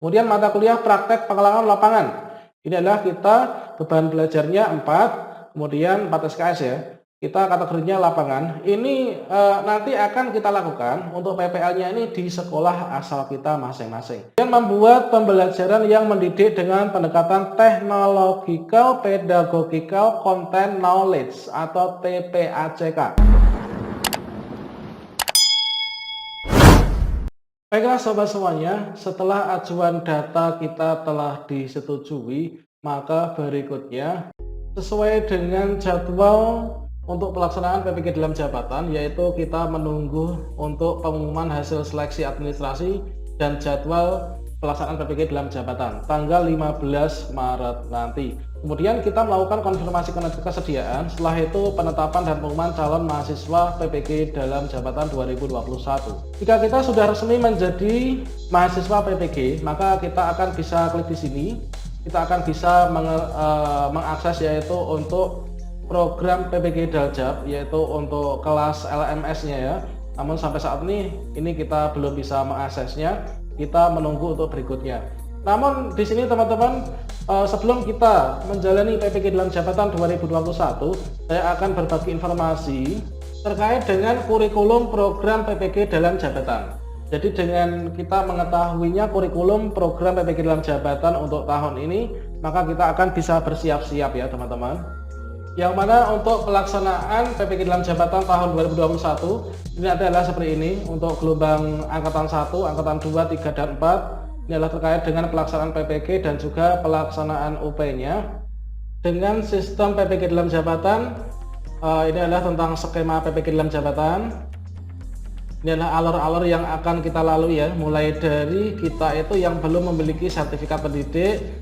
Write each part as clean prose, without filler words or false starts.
Kemudian mata kuliah praktek pengalaman lapangan. Ini adalah kita beban belajarnya 4, kemudian 4 SKS ya. Kita kategorinya lapangan. Ini nanti akan kita lakukan untuk PPL-nya ini di sekolah asal kita masing-masing. Dan membuat pembelajaran yang mendidik dengan pendekatan Technological Pedagogical Content Knowledge atau TPACK. Baiklah sobat semuanya, setelah ajuan data kita telah disetujui, maka berikutnya sesuai dengan jadwal untuk pelaksanaan PPG dalam jabatan, yaitu kita menunggu untuk pengumuman hasil seleksi administrasi dan jadwal pelaksanaan PPG dalam jabatan tanggal 15 Maret nanti. Kemudian kita melakukan konfirmasi kesediaan, setelah itu penetapan dan pengumuman calon mahasiswa PPG dalam jabatan 2021. Jika kita sudah resmi menjadi mahasiswa PPG, maka kita akan bisa klik di sini. Kita akan bisa mengakses yaitu untuk program PPG Daljab, yaitu untuk kelas LMS-nya ya. Namun sampai saat ini kita belum bisa mengaksesnya. Kita menunggu untuk berikutnya. Namun di sini teman-teman, sebelum kita menjalani PPG dalam jabatan 2021, saya akan berbagi informasi terkait dengan kurikulum program PPG dalam jabatan. Jadi dengan kita mengetahuinya kurikulum program PPG dalam jabatan untuk tahun ini, maka kita akan bisa bersiap-siap ya teman-teman. Yang mana untuk pelaksanaan PPG dalam jabatan tahun 2021 ini adalah seperti ini. Untuk gelombang angkatan 1, angkatan 2, 3, dan 4 ini adalah terkait dengan pelaksanaan PPG dan juga pelaksanaan UP-nya. Dengan sistem PPG dalam jabatan, ini adalah tentang skema PPG dalam jabatan. Ini adalah alur-alur yang akan kita lalui ya, mulai dari kita itu yang belum memiliki sertifikat pendidik,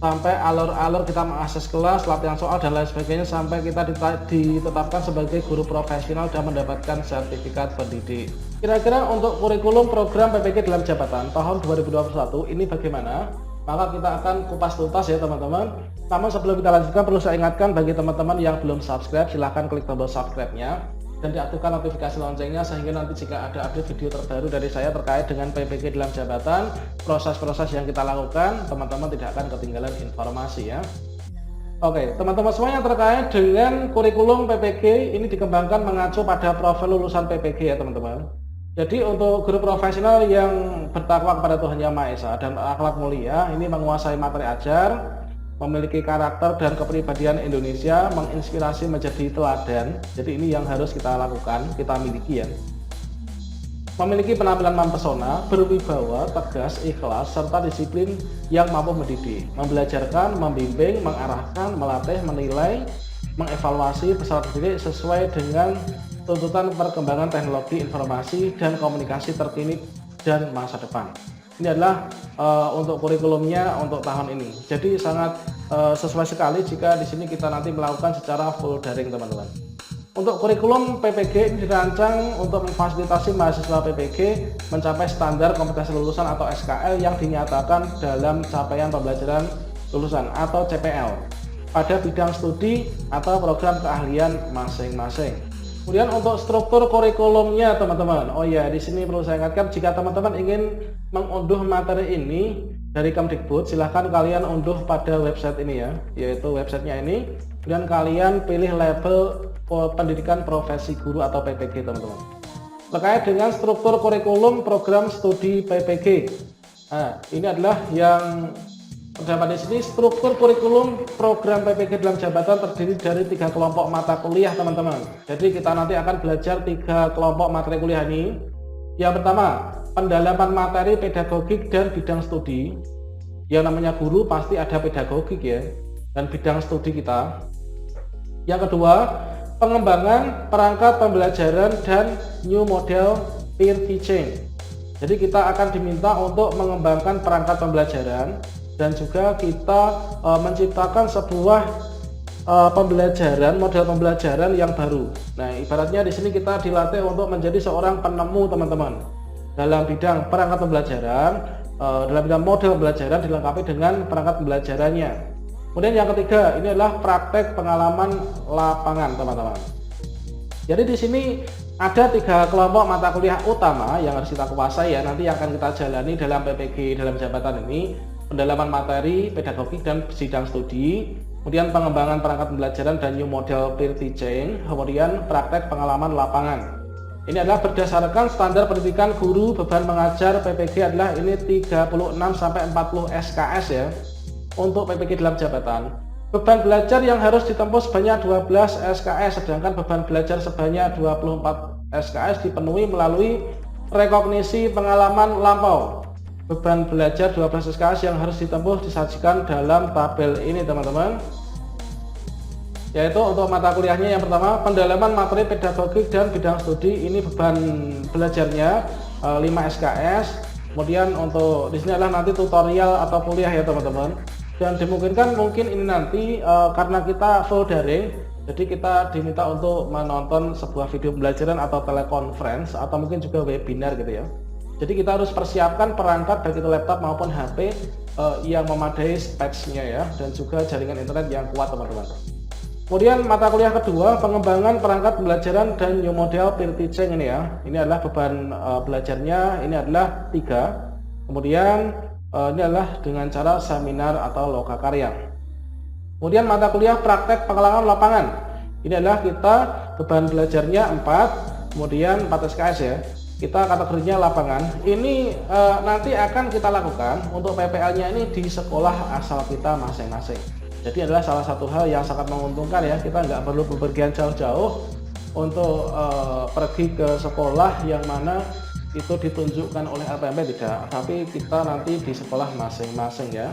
sampai alur-alur kita mengakses kelas, latihan soal dan lain sebagainya, sampai kita ditetapkan sebagai guru profesional dan mendapatkan sertifikat pendidik. Kira-kira untuk kurikulum program PPG dalam jabatan tahun 2021 ini bagaimana? Maka kita akan kupas tuntas ya teman-teman. Namun sebelum kita lanjutkan, perlu saya ingatkan bagi teman-teman yang belum subscribe, silahkan klik tombol subscribe-nya dan diaktifkan notifikasi loncengnya, sehingga nanti jika ada update video terbaru dari saya terkait dengan PPG dalam jabatan, proses-proses yang kita lakukan, teman-teman tidak akan ketinggalan informasi ya. Oke, teman-teman semua yang terkait dengan kurikulum PPG ini dikembangkan mengacu pada profil lulusan PPG ya teman-teman. Jadi untuk guru profesional yang bertakwa kepada Tuhan Yang Maha Esa dan akhlak mulia, ini menguasai materi ajar, memiliki karakter dan kepribadian Indonesia, menginspirasi menjadi teladan. Jadi ini yang harus kita lakukan, kita miliki ya. Memiliki penampilan mempesona, berwibawa, tegas, ikhlas, serta disiplin yang mampu mendidik, membelajarkan, membimbing, mengarahkan, melatih, menilai, mengevaluasi peserta didik sesuai dengan tuntutan perkembangan teknologi informasi dan komunikasi terkini dan masa depan. Ini adalah untuk kurikulumnya untuk tahun ini. Jadi sangat sesuai sekali jika di sini kita nanti melakukan secara full daring teman-teman. Untuk kurikulum PPG ini dirancang untuk memfasilitasi mahasiswa PPG mencapai standar kompetensi lulusan atau SKL yang dinyatakan dalam capaian pembelajaran lulusan atau CPL pada bidang studi atau program keahlian masing-masing. Kemudian untuk struktur kurikulumnya teman-teman, oh ya di sini perlu saya ingatkan, jika teman-teman ingin mengunduh materi ini dari Kemdikbud, silahkan kalian unduh pada website ini ya, yaitu websitenya ini. Kemudian kalian pilih label pendidikan profesi guru atau PPG teman-teman. Terkait dengan struktur kurikulum program studi PPG, nah ini adalah yang terdapat di sini. Struktur kurikulum program PPG dalam jabatan terdiri dari 3 kelompok mata kuliah teman-teman. Jadi kita nanti akan belajar 3 kelompok materi kuliah ini. Yang pertama, pendalaman materi pedagogik dan bidang studi. Yang namanya guru pasti ada pedagogik ya, dan bidang studi kita. Yang kedua, pengembangan perangkat pembelajaran dan new model peer teaching. Jadi kita akan diminta untuk mengembangkan perangkat pembelajaran dan juga kita menciptakan sebuah pembelajaran, model pembelajaran yang baru. Nah, ibaratnya di sini kita dilatih untuk menjadi seorang penemu teman-teman dalam bidang perangkat pembelajaran, dalam bidang model pembelajaran dilengkapi dengan perangkat pembelajarannya. Kemudian yang ketiga, ini adalah praktek pengalaman lapangan teman-teman. Jadi di sini Ada 3 kelompok mata kuliah utama yang harus kita kuasai ya, nanti yang akan kita jalani dalam PPG dalam jabatan ini: pendalaman materi, pedagogik dan sidang studi, kemudian pengembangan perangkat pembelajaran dan new model peer teaching, kemudian praktek pengalaman lapangan. Ini adalah berdasarkan standar pendidikan guru. Beban mengajar PPG adalah ini 36 sampai 40 SKS ya untuk PPG dalam jabatan. Beban belajar yang harus ditempuh sebanyak 12 SKS, sedangkan beban belajar sebanyak 24 SKS dipenuhi melalui rekognisi pengalaman lampau. Beban belajar 12 SKS yang harus ditempuh disajikan dalam tabel ini teman-teman, yaitu untuk mata kuliahnya yang pertama pendalaman materi pedagogik dan bidang studi, ini beban belajarnya 5 SKS. Kemudian untuk di sini adalah nanti tutorial atau kuliah ya teman-teman, dan dimungkinkan mungkin ini nanti karena kita full daring, jadi kita diminta untuk menonton sebuah video pembelajaran atau telekonferensi atau mungkin juga webinar gitu ya. Jadi kita harus persiapkan perangkat baik itu laptop maupun HP yang memadai speknya ya, dan juga jaringan internet yang kuat teman-teman. Kemudian mata kuliah kedua, pengembangan perangkat pembelajaran dan new model peer teaching ini ya. Ini adalah beban belajarnya ini adalah 3. Kemudian ini adalah dengan cara seminar atau lokakarya. Kemudian mata kuliah praktek pengalaman lapangan. Ini adalah kita beban belajarnya 4, kemudian 4 SKS ya. Kita kategorinya lapangan. Ini nanti akan kita lakukan untuk PPL-nya ini di sekolah asal kita masing-masing. Jadi adalah salah satu hal yang sangat menguntungkan ya. Kita nggak perlu bepergian jauh-jauh untuk pergi ke sekolah yang mana itu ditunjukkan oleh LPMP, tidak, tapi kita nanti di sekolah masing-masing ya.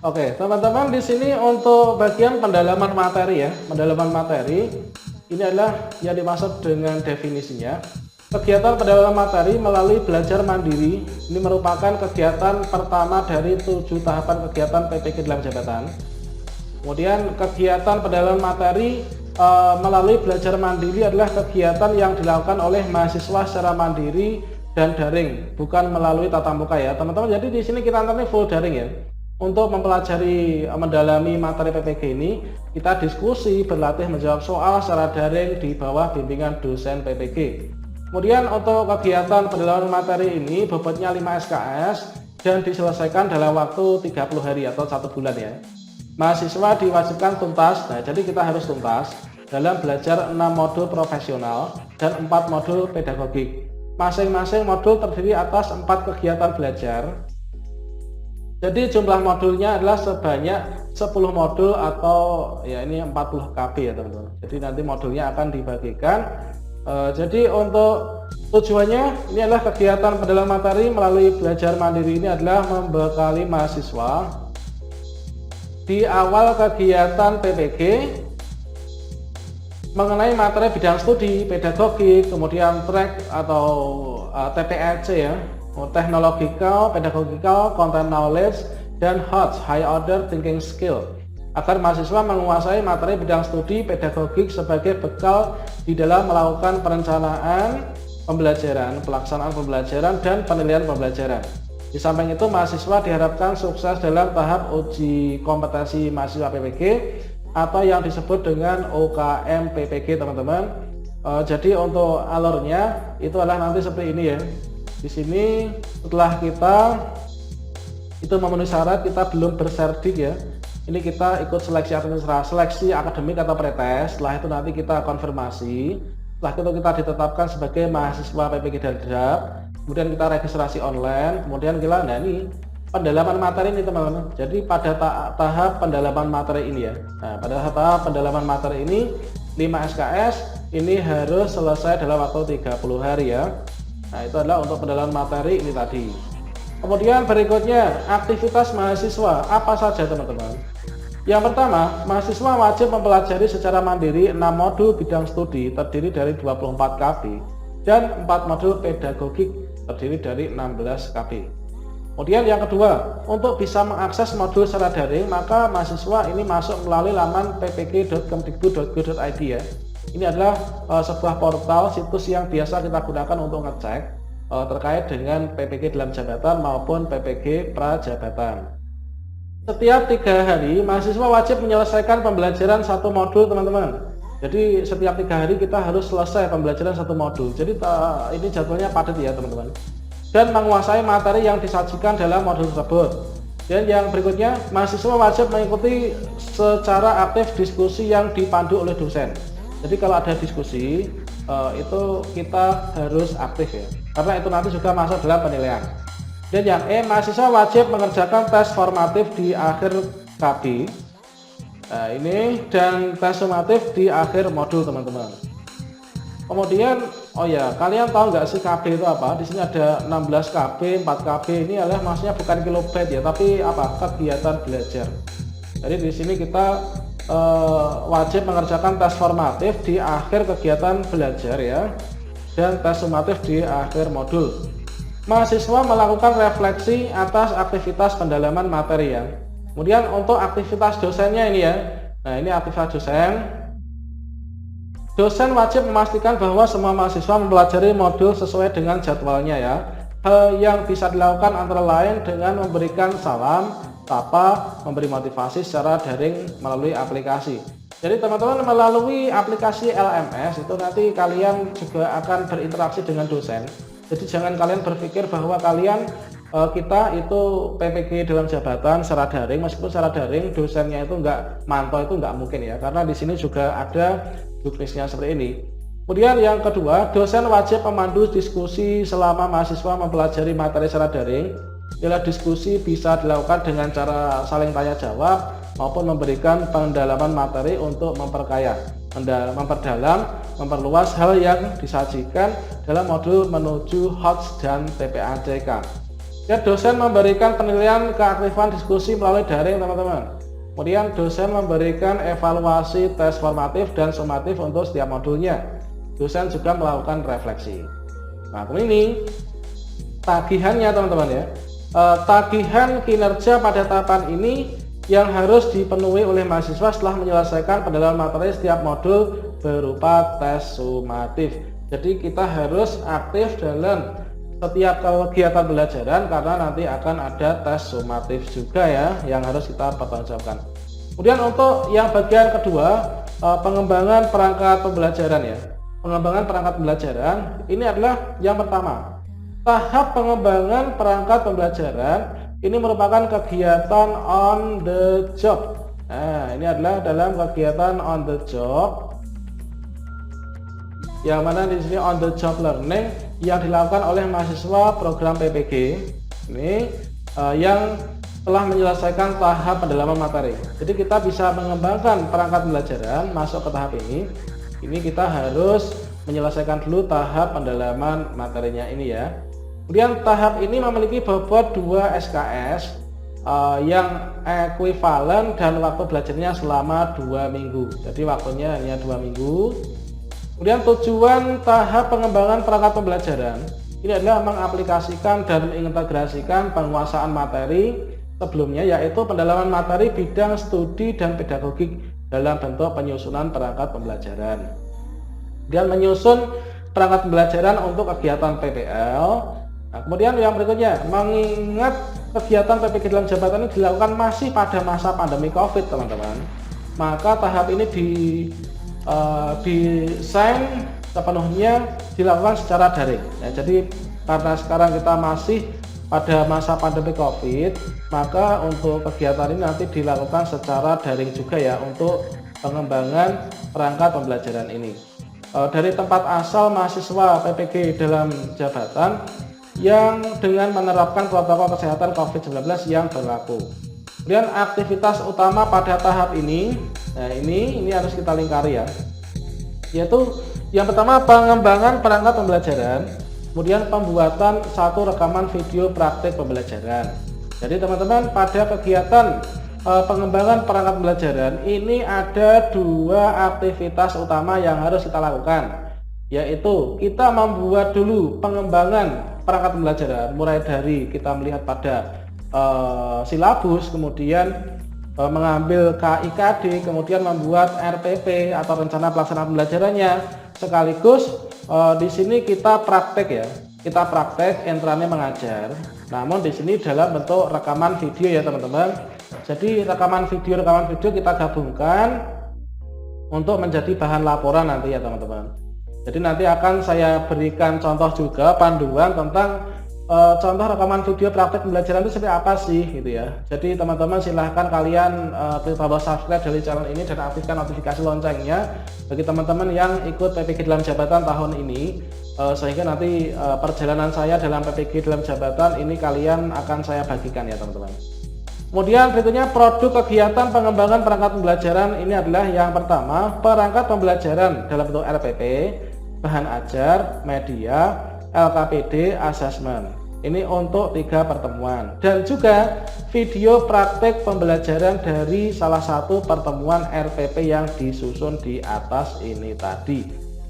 Oke teman-teman, di sini untuk bagian pendalaman materi ya. Pendalaman materi ini adalah yang dimaksud dengan definisinya. Kegiatan pendalaman materi melalui belajar mandiri ini merupakan kegiatan pertama dari 7 tahapan kegiatan PPG dalam jabatan. Kemudian kegiatan pendalaman materi melalui belajar mandiri adalah kegiatan yang dilakukan oleh mahasiswa secara mandiri dan daring, bukan melalui tatap muka ya teman-teman. Jadi di sini kita nanti full daring ya. Untuk mempelajari mendalami materi PPG ini, kita diskusi, berlatih menjawab soal secara daring di bawah bimbingan dosen PPG. Kemudian untuk kegiatan pendalaman materi ini bobotnya 5 SKS dan diselesaikan dalam waktu 30 hari atau 1 bulan ya. Mahasiswa diwajibkan tuntas, nah jadi kita harus tuntas dalam belajar 6 modul profesional dan 4 modul pedagogik. Masing-masing modul terdiri atas 4 kegiatan belajar. Jadi jumlah modulnya adalah sebanyak 10 modul atau ya ini 40 KB ya teman-teman. Jadi nanti modulnya akan dibagikan. Jadi untuk tujuannya ini adalah kegiatan pendalaman materi melalui belajar mandiri ini adalah membekali mahasiswa di awal kegiatan PPG mengenai materi bidang studi, pedagogik, kemudian track atau TPEC ya, technological, pedagogical, content knowledge, dan HOTS, high order thinking skill, agar mahasiswa menguasai materi bidang studi pedagogik sebagai bekal di dalam melakukan perencanaan pembelajaran, pelaksanaan pembelajaran, dan penilaian pembelajaran. Di samping itu, mahasiswa diharapkan sukses dalam tahap uji kompetensi mahasiswa PPG atau yang disebut dengan UKM PPG teman-teman. Jadi untuk alurnya itu adalah nanti seperti ini ya. Di sini setelah kita itu memenuhi syarat, kita belum berserdik ya. Ini kita ikut seleksi akademik atau pretest. Setelah itu nanti kita konfirmasi. Setelah itu kita ditetapkan sebagai mahasiswa PPG Dadap. Kemudian kita registrasi online. Kemudian kita, nah ini pendalaman materi ini teman-teman. Jadi pada tahap pendalaman materi ini ya. Nah pada tahap pendalaman materi ini 5 SKS ini harus selesai dalam waktu 30 hari ya. Nah itu adalah untuk pendalaman materi ini tadi. Kemudian berikutnya aktivitas mahasiswa apa saja teman-teman. Yang pertama, mahasiswa wajib mempelajari secara mandiri 6 modul bidang studi terdiri dari 24 KB dan 4 modul pedagogik terdiri dari 16 KB. Kemudian yang kedua, untuk bisa mengakses modul secara daring maka mahasiswa ini masuk melalui laman ppg.kemdikbud.go.id ya. Ini adalah sebuah portal situs yang biasa kita gunakan untuk ngecek terkait dengan PPG dalam jabatan maupun PPG prajabatan. Setiap 3 hari mahasiswa wajib menyelesaikan pembelajaran 1 modul teman-teman. Jadi setiap 3 hari kita harus selesai pembelajaran satu modul. Jadi ini jadwalnya padat ya teman-teman. Dan menguasai materi yang disajikan dalam modul tersebut. Dan yang berikutnya, mahasiswa wajib mengikuti secara aktif diskusi yang dipandu oleh dosen. Jadi kalau ada diskusi itu kita harus aktif ya, karena itu nanti juga masuk dalam penilaian. Dan yang mahasiswa wajib mengerjakan tes formatif di akhir KB. Nah, ini dan tes sumatif di akhir modul teman-teman. Kemudian oh ya, kalian tahu nggak sih KB itu apa? Di sini ada 16 KB, 4 KB. Ini adalah maksudnya bukan kilobyte ya, tapi apa? Kegiatan belajar. Jadi di sini kita wajib mengerjakan tes formatif di akhir kegiatan belajar ya, dan tes sumatif di akhir modul. Mahasiswa melakukan refleksi atas aktivitas pendalaman materi ya. Kemudian untuk aktivitas dosennya ini ya, nah ini aktivitas dosen. Dosen wajib memastikan bahwa semua mahasiswa mempelajari modul sesuai dengan jadwalnya ya. Hal yang bisa dilakukan antara lain dengan memberikan salam, sapa, memberi motivasi secara daring melalui aplikasi. Jadi teman-teman melalui aplikasi LMS itu nanti kalian juga akan berinteraksi dengan dosen. Jadi jangan kalian berpikir bahwa kalian kita itu PPG dalam jabatan secara daring, meskipun secara daring dosennya itu nggak mantau, itu nggak mungkin ya, karena di sini juga ada juknisnya seperti ini. Kemudian yang kedua, dosen wajib memandu diskusi selama mahasiswa mempelajari materi secara daring. Bila diskusi bisa dilakukan dengan cara saling tanya jawab maupun memberikan pendalaman materi untuk memperkaya, memperdalam, memperluas hal yang disajikan dalam modul menuju HOTS dan TPADK. Ya, dosen memberikan penilaian keaktifan diskusi melalui daring teman-teman. Kemudian dosen memberikan evaluasi tes formatif dan sumatif untuk setiap modulnya. Dosen juga melakukan refleksi. Nah, kemudian ini tagihannya teman-teman ya. Tagihan kinerja pada tahapan ini yang harus dipenuhi oleh mahasiswa setelah menyelesaikan pendalaman materi setiap modul berupa tes sumatif. Jadi kita harus aktif dalam setiap kegiatan pembelajaran karena nanti akan ada tes sumatif juga ya yang harus kita pertanggungjawabkan. Kemudian untuk yang bagian kedua, pengembangan perangkat pembelajaran ya. Pengembangan perangkat pembelajaran ini adalah yang pertama. Tahap pengembangan perangkat pembelajaran ini merupakan kegiatan on the job. Nah, ini adalah dalam kegiatan on the job, yang mana di sini on the job learning yang dilakukan oleh mahasiswa program PPG ini yang telah menyelesaikan tahap pendalaman materi. Jadi kita bisa mengembangkan perangkat pembelajaran masuk ke tahap ini. Ini kita harus menyelesaikan dulu tahap pendalaman materinya ini ya. Kemudian tahap ini memiliki bobot 2 SKS yang ekuivalen dan waktu belajarnya selama 2 minggu. Jadi waktunya hanya 2 minggu. Kemudian tujuan tahap pengembangan perangkat pembelajaran ini adalah mengaplikasikan dan mengintegrasikan penguasaan materi sebelumnya, yaitu pendalaman materi bidang studi dan pedagogik dalam bentuk penyusunan perangkat pembelajaran. Dan menyusun perangkat pembelajaran untuk kegiatan PPL. Nah, kemudian yang berikutnya, mengingat kegiatan PPG dalam jabatan ini dilakukan masih pada masa pandemi COVID teman-teman, maka tahap ini desain sepenuhnya dilakukan secara daring ya. Jadi karena sekarang kita masih pada masa pandemi COVID, maka untuk kegiatan ini nanti dilakukan secara daring juga ya untuk pengembangan perangkat pembelajaran ini. Dari tempat asal mahasiswa PPG dalam jabatan yang dengan menerapkan protokol kesehatan COVID-19 yang berlaku. Kemudian aktivitas utama pada tahap ini, nah ini harus kita lingkari ya, yaitu yang pertama pengembangan perangkat pembelajaran, kemudian pembuatan satu rekaman video praktik pembelajaran. Jadi teman-teman, pada kegiatan pengembangan perangkat pembelajaran ini ada 2 aktivitas utama yang harus kita lakukan, yaitu kita membuat dulu pengembangan perangkat pembelajaran mulai dari kita melihat pada silabus, kemudian mengambil KIKD, kemudian membuat RPP atau rencana pelaksanaan pembelajarannya, sekaligus di sini kita praktek ya, kita praktek entrannya mengajar. Namun di sini dalam bentuk rekaman video ya teman-teman. Jadi rekaman video kita gabungkan untuk menjadi bahan laporan nanti ya teman-teman. Jadi nanti akan saya berikan contoh juga panduan tentang contoh rekaman video praktek pembelajaran itu seperti apa sih gitu ya. Jadi teman-teman silahkan kalian klik tombol subscribe dari channel ini dan aktifkan notifikasi loncengnya bagi teman-teman yang ikut PPG dalam jabatan tahun ini, sehingga nanti perjalanan saya dalam PPG dalam jabatan ini kalian akan saya bagikan ya teman-teman. Kemudian berikutnya produk kegiatan pengembangan perangkat pembelajaran ini adalah yang pertama perangkat pembelajaran dalam bentuk RPP, bahan ajar, media, LKPD, assessment. Ini untuk 3 pertemuan dan juga video praktek pembelajaran dari salah satu pertemuan RPP yang disusun di atas ini tadi.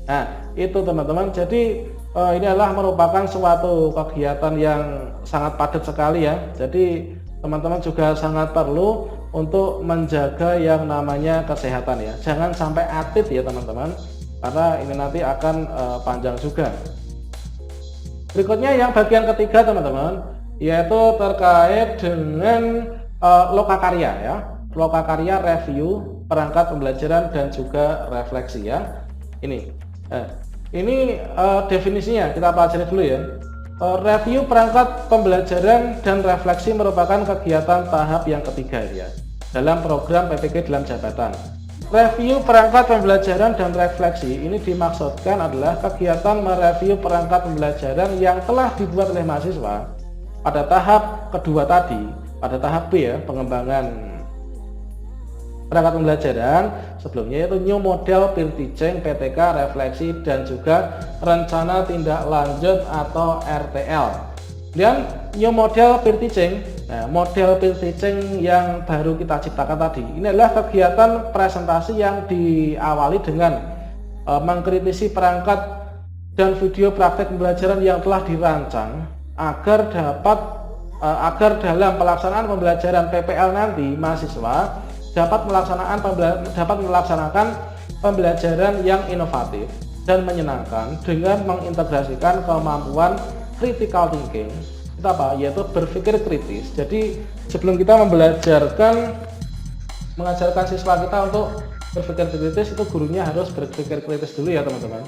Nah itu teman-teman, jadi ini adalah merupakan suatu kegiatan yang sangat padat sekali ya. Jadi teman-teman juga sangat perlu untuk menjaga yang namanya kesehatan ya. Jangan sampai atlet ya teman-teman, karena ini nanti akan panjang juga. Berikutnya yang bagian ketiga teman-teman, yaitu terkait dengan lokakarya ya. Lokakarya review perangkat pembelajaran dan juga refleksi ya. Ini definisinya kita pelajari dulu ya. Review perangkat pembelajaran dan refleksi merupakan kegiatan tahap yang ketiga ya dalam program PPG dalam jabatan. Review perangkat pembelajaran dan refleksi ini dimaksudkan adalah kegiatan mereview perangkat pembelajaran yang telah dibuat oleh mahasiswa pada tahap kedua tadi, pada tahap B ya, pengembangan perangkat pembelajaran sebelumnya, yaitu new model peer teaching, PTK, refleksi, dan juga rencana tindak lanjut atau RTL. Dan new model peer teaching, model peer teaching yang baru kita ciptakan tadi, ini adalah kegiatan presentasi yang diawali dengan mengkritisi perangkat dan video praktek pembelajaran yang telah dirancang agar dalam pelaksanaan pembelajaran PPL nanti mahasiswa dapat melaksanakan pembelajaran yang inovatif dan menyenangkan dengan mengintegrasikan kemampuan critical thinking, yaitu berpikir kritis. Jadi sebelum kita mengajarkan siswa kita untuk berpikir kritis, itu gurunya harus berpikir kritis dulu ya teman-teman.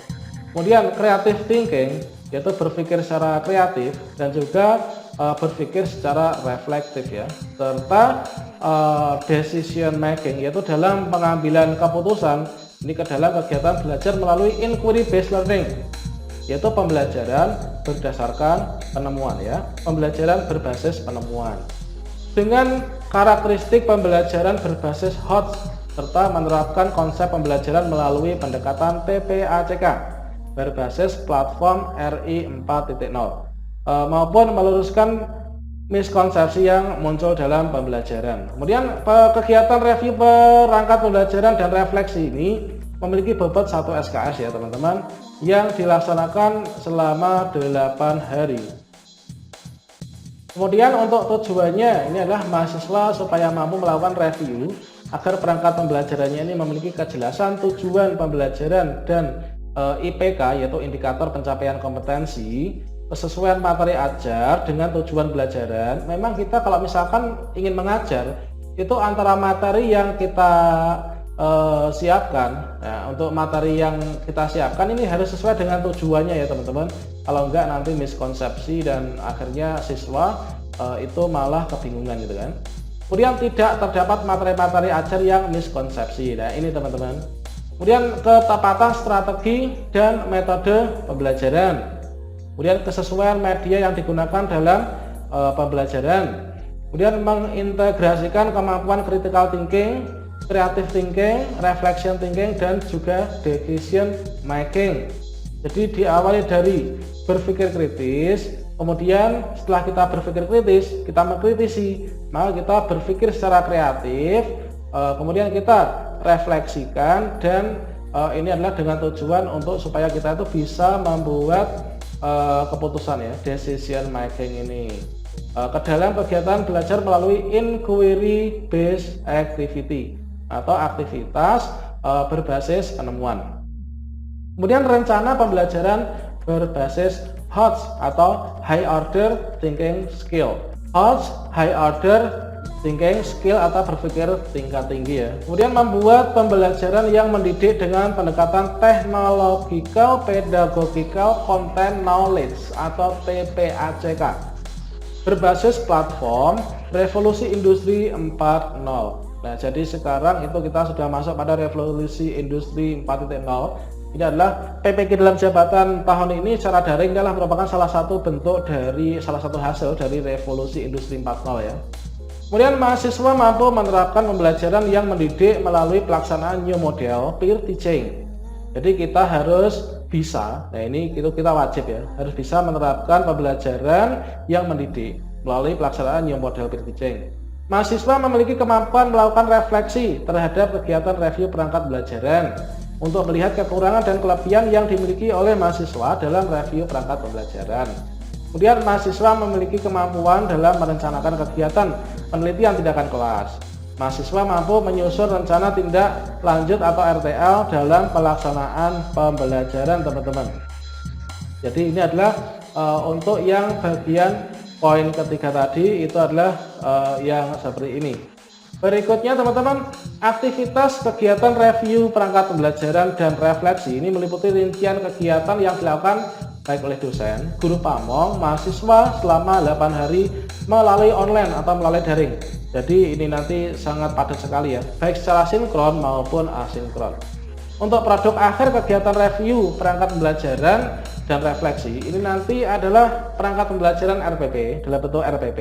Kemudian creative thinking, yaitu berpikir secara kreatif dan juga berpikir secara reflektif ya, serta decision making, yaitu dalam pengambilan keputusan. Ini ke dalam kegiatan belajar melalui inquiry based learning, yaitu pembelajaran berdasarkan penemuan ya, pembelajaran berbasis penemuan dengan karakteristik pembelajaran berbasis HOTS serta menerapkan konsep pembelajaran melalui pendekatan PPACK berbasis platform RI 4.0 maupun meluruskan miskonsepsi yang muncul dalam pembelajaran. Kemudian kegiatan review perangkat pembelajaran dan refleksi ini memiliki bobot 1 SKS ya teman-teman, yang dilaksanakan selama 8 hari. Kemudian untuk tujuannya ini adalah mahasiswa supaya mampu melakukan review agar perangkat pembelajarannya ini memiliki kejelasan tujuan pembelajaran dan IPK, yaitu indikator pencapaian kompetensi, kesesuaian materi ajar dengan tujuan pembelajaran. Memang kita kalau misalkan ingin mengajar, itu antara materi yang kita siapkan ya, untuk materi yang kita siapkan ini harus sesuai dengan tujuannya ya teman-teman. Kalau enggak nanti miskonsepsi dan akhirnya siswa itu malah kebingungan gitu kan. Kemudian tidak terdapat materi-materi ajar yang miskonsepsi. Nah ini teman-teman. Kemudian ketepatan strategi dan metode pembelajaran. Kemudian kesesuaian media yang digunakan dalam pembelajaran. Kemudian mengintegrasikan kemampuan critical thinking, creative thinking, reflection thinking, dan juga decision making. Jadi diawali dari berpikir kritis, kemudian setelah kita berpikir kritis, kita mengkritisi, maka kita berpikir secara kreatif, kemudian kita refleksikan, dan ini adalah dengan tujuan untuk supaya kita itu bisa membuat keputusan ya, decision making ini. Ke dalam kegiatan belajar melalui inquiry based activity atau aktivitas berbasis penemuan. Kemudian rencana pembelajaran berbasis HOTS atau High Order Thinking Skill. HOTS, High Order thinking skill atau berpikir tingkat tinggi ya. Kemudian membuat pembelajaran yang mendidik dengan pendekatan technological, pedagogical, content knowledge atau TPACK berbasis platform revolusi industri 4.0. Nah, jadi sekarang itu kita sudah masuk pada revolusi industri 4.0. Ini adalah PPG dalam jabatan tahun ini secara daring adalah merupakan salah satu hasil dari revolusi industri 4.0 ya. Kemudian mahasiswa mampu menerapkan pembelajaran yang mendidik melalui pelaksanaan new model peer teaching. Jadi kita harus bisa, nah ini kita wajib ya, harus bisa menerapkan pembelajaran yang mendidik melalui pelaksanaan new model peer teaching. Mahasiswa memiliki kemampuan melakukan refleksi terhadap kegiatan review perangkat pembelajaran untuk melihat kekurangan dan kelebihan yang dimiliki oleh mahasiswa dalam review perangkat pembelajaran. Kemudian mahasiswa memiliki kemampuan dalam merencanakan kegiatan penelitian tindakan kelas. Mahasiswa mampu menyusun rencana tindak lanjut atau RTL dalam pelaksanaan pembelajaran teman-teman. Jadi ini adalah untuk yang bagian poin ketiga tadi itu adalah yang seperti ini. Berikutnya teman-teman, aktivitas kegiatan review perangkat pembelajaran dan refleksi ini meliputi rincian kegiatan yang dilakukan baik oleh dosen, guru pamong, mahasiswa selama 8 hari melalui online atau melalui daring. Jadi ini nanti sangat padat sekali ya, baik secara sinkron maupun asinkron. Untuk produk akhir kegiatan review perangkat pembelajaran dan refleksi ini nanti adalah perangkat pembelajaran RPP dalam bentuk RPP,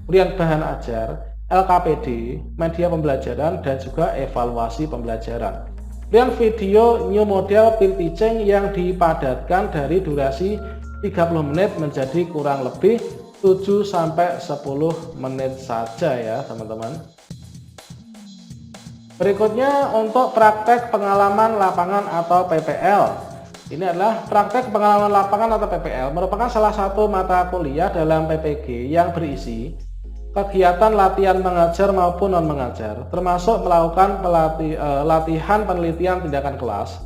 kemudian bahan ajar, LKPD, media pembelajaran, dan juga evaluasi pembelajaran. Kemudian video new model peer teaching yang dipadatkan dari durasi 30 menit menjadi kurang lebih 7-10 menit saja ya teman-teman. Berikutnya untuk praktek pengalaman lapangan atau PPL. Ini adalah praktek pengalaman lapangan atau PPL merupakan salah satu mata kuliah dalam PPG yang berisi kegiatan latihan mengajar maupun non mengajar, termasuk melakukan latihan penelitian tindakan kelas.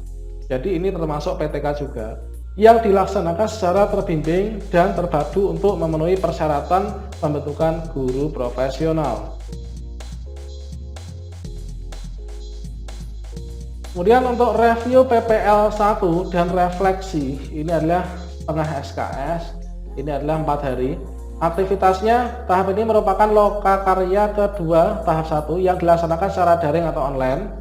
Jadi ini termasuk PTK juga, yang dilaksanakan secara terbimbing dan terpadu untuk memenuhi persyaratan pembentukan guru profesional. Kemudian untuk review PPL 1 dan refleksi ini adalah tengah SKS, ini adalah 4 hari. Aktivitasnya tahap ini merupakan loka karya kedua tahap 1 yang dilaksanakan secara daring atau online.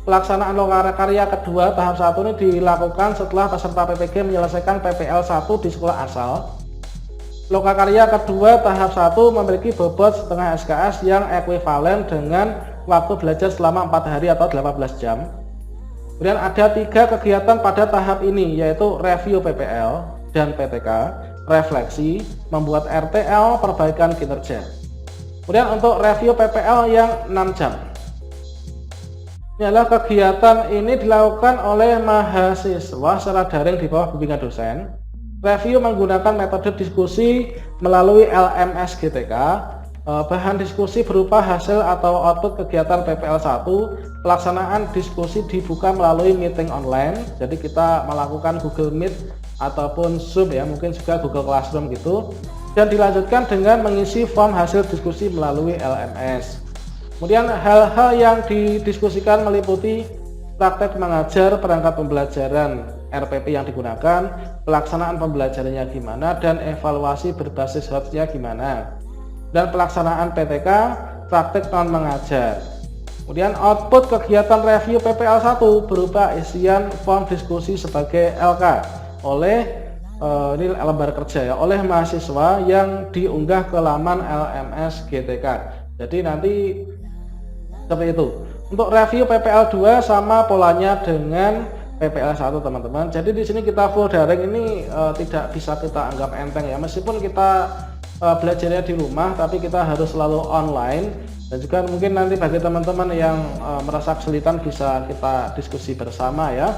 Pelaksanaan loka karya kedua tahap 1 ini dilakukan setelah peserta PPG menyelesaikan PPL 1 di sekolah asal. Loka karya kedua tahap 1 memiliki bobot setengah SKS yang ekuivalen dengan waktu belajar selama 4 hari atau 18 jam. Kemudian ada 3 kegiatan pada tahap ini, yaitu review PPL dan PTK, refleksi, membuat RTL, perbaikan kinerja. Kemudian untuk review PPL yang 6 jam. Ini adalah kegiatan ini dilakukan oleh mahasiswa secara daring di bawah bimbingan dosen. Review menggunakan metode diskusi melalui LMS GTK. Bahan diskusi berupa hasil atau output kegiatan PPL 1. Pelaksanaan diskusi dibuka melalui meeting online. Jadi kita melakukan Google Meet ataupun Zoom ya, mungkin juga Google Classroom gitu, dan dilanjutkan dengan mengisi form hasil diskusi melalui LMS. Kemudian hal-hal yang didiskusikan meliputi praktek mengajar perangkat pembelajaran RPP yang digunakan, pelaksanaan pembelajarannya gimana, dan evaluasi berbasis HOTS-nya gimana, dan pelaksanaan PTK praktek non mengajar. Kemudian output kegiatan review PPL 1 berupa isian form diskusi sebagai LK oleh ini lembar kerja ya, oleh mahasiswa yang diunggah ke laman LMS GTK. Jadi nanti seperti itu. Untuk review PPL 2 sama polanya dengan PPL 1 teman-teman. Jadi di sini kita full daring ini tidak bisa kita anggap enteng ya, meskipun kita belajarnya di rumah, tapi kita harus selalu online. Dan juga mungkin nanti bagi teman-teman yang merasa kesulitan bisa kita diskusi bersama ya.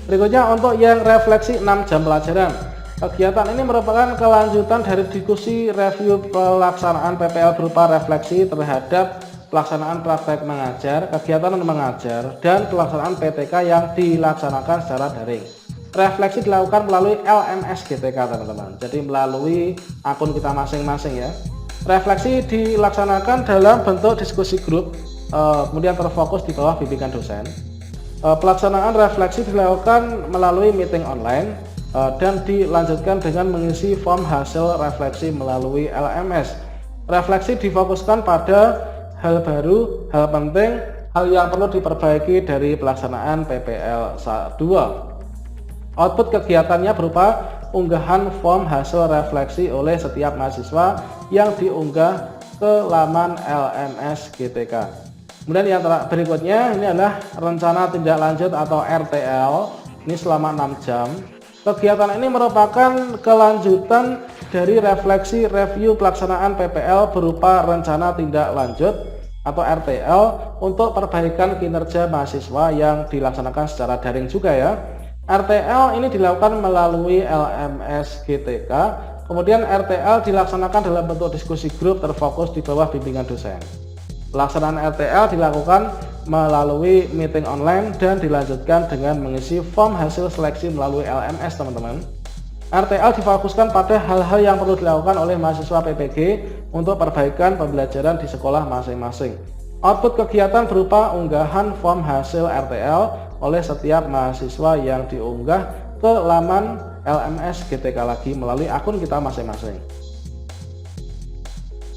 Berikutnya untuk yang refleksi 6 jam pelajaran. Kegiatan ini merupakan kelanjutan dari diskusi review pelaksanaan PPL berupa refleksi terhadap pelaksanaan praktek mengajar, kegiatan mengajar, dan pelaksanaan PTK yang dilaksanakan secara daring. Refleksi dilakukan melalui LMS GTK teman-teman, jadi melalui akun kita masing-masing ya. Refleksi dilaksanakan dalam bentuk diskusi grup, kemudian terfokus di bawah bimbingan dosen. Pelaksanaan refleksi dilakukan melalui meeting online dan dilanjutkan dengan mengisi form hasil refleksi melalui LMS. Refleksi difokuskan pada hal baru, hal penting, hal yang perlu diperbaiki dari pelaksanaan PPL 2. Output kegiatannya berupa unggahan form hasil refleksi oleh setiap mahasiswa yang diunggah ke laman LMS GTK. Kemudian yang berikutnya ini adalah rencana tindak lanjut atau RTL, ini selama 6 jam. Kegiatan ini merupakan kelanjutan dari refleksi review pelaksanaan PPL berupa rencana tindak lanjut atau RTL untuk perbaikan kinerja mahasiswa yang dilaksanakan secara daring juga ya. RTL ini dilakukan melalui LMS GTK, kemudian RTL dilaksanakan dalam bentuk diskusi grup terfokus di bawah bimbingan dosen. Pelaksanaan RTL dilakukan melalui meeting online dan dilanjutkan dengan mengisi form hasil seleksi melalui LMS teman-teman. RTL difokuskan pada hal-hal yang perlu dilakukan oleh mahasiswa PPG untuk perbaikan pembelajaran di sekolah masing-masing. Output kegiatan berupa unggahan form hasil RTL oleh setiap mahasiswa yang diunggah ke laman LMS GTK lagi melalui akun kita masing-masing.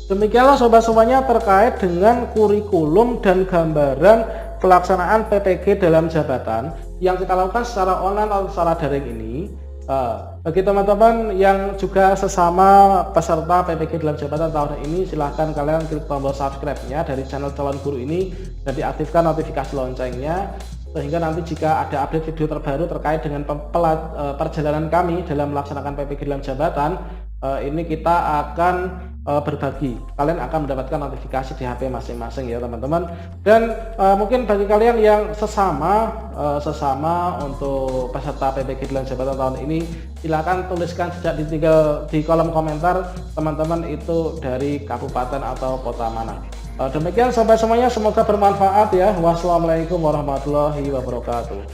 Demikianlah sobat-sobatnya terkait dengan kurikulum dan gambaran pelaksanaan PPG dalam jabatan yang kita lakukan secara online atau secara daring ini. Bagi teman-teman yang juga sesama peserta PPG dalam jabatan tahun ini, silahkan kalian klik tombol subscribe-nya dari channel calon guru ini dan diaktifkan notifikasi loncengnya, sehingga nanti jika ada update video terbaru terkait dengan perjalanan kami dalam melaksanakan PPG dalam jabatan, ini kita akan berbagi, kalian akan mendapatkan notifikasi di HP masing-masing ya teman-teman. Dan mungkin bagi kalian yang sesama untuk peserta PPG dalam jabatan tahun ini, silakan tuliskan sejak di kolom komentar teman-teman itu dari kabupaten atau kota mana. Demikian sampai semuanya, semoga bermanfaat ya. Wassalamualaikum warahmatullahi wabarakatuh.